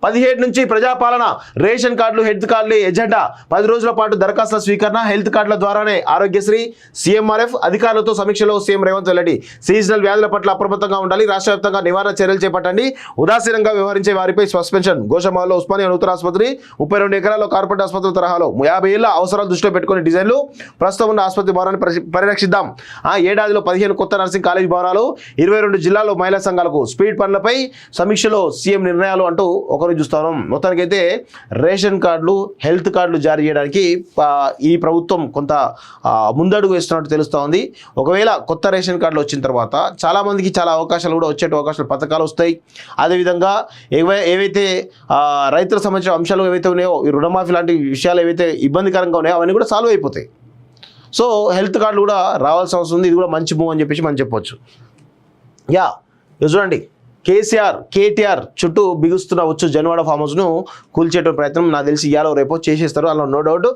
17 నుంచి ప్రజాపాలన, రేషన్ కార్డులు, హెల్త్ కార్డులు ఎజెండా. 10 రోజుల పాటు దరఖాస్తుల స్వీకరణ, హెల్త్ కార్డుల ద్వారానే ఆరోగ్యశ్రీ. సీఎంఆర్ఎఫ్ అధికారులతో సమీక్షలో సీఎం రేవంత్ రెడ్డి. సీజనల్ వ్యాధుల పట్ల అప్రమత్తంగా ఉండాలి, రాష్ట్ర వ్యాప్తంగా నివారణ చర్యలు చేపట్టండి. ఉదాసీనంగా వ్యవహరించే వారిపై సస్పెన్షన్. గోషమాల్లో ఉస్మానియా నూతన ఆసుపత్రి 32 ఎకరాల్లో కార్పొరేట్ ఆసుపత్రి తరహాలో 50 ఏళ్ల అవసరాలు దృష్టిలో పెట్టుకుని డిజైన్లు. ప్రస్తుతం ఉన్న ఆసుపత్రి భవనాన్ని పరిరక్షిద్దాం. ఏడాదిలో 15 కొత్త నర్సింగ్ కాలేజ్ భవనాలు, 22 జిల్లాల్లో మహిళా సంఘాలకు స్పీడ్ పనులపై సమీక్షలో సీఎం నిర్ణయాలు అంటూ ఒకరు చూస్తాం. మొత్తానికైతే రేషన్ కార్డులు, హెల్త్ కార్డులు జారీ చేయడానికి ఈ ప్రభుత్వం కొంత ముందడుగు వేస్తున్నట్టు తెలుస్తూ ఉంది. ఒకవేళ కొత్త రేషన్ కార్డులు వచ్చిన తర్వాత చాలామందికి చాలా అవకాశాలు కూడా వచ్చే అవకాశాలు, పథకాలు వస్తాయి. అదేవిధంగా ఏవైతే రైతులకు సంబంధించిన అంశాలు ఏవైతే ఉన్నాయో, ఈ రుణమాఫీ లాంటి విషయాలు ఏవైతే ఇబ్బందికరంగా ఉన్నాయో అవన్నీ కూడా సాల్వ్ అయిపోతాయి. సో హెల్త్ కార్డులు కూడా రావాల్సిన అవసరం ఉంది. ఇది కూడా మంచి మూవ్ అని చెప్పేసి మనం చెప్పొచ్చు. చూడండి, కేటీఆర్ చుట్టూ బిగుస్తున్న వచ్చు జన్వాడ ఫామ్ హౌస్ను కూల్చేట ప్రయత్నం నాకు తెలిసి ఇవాళ రేపో చేసేస్తారు, అలా నో డౌట్.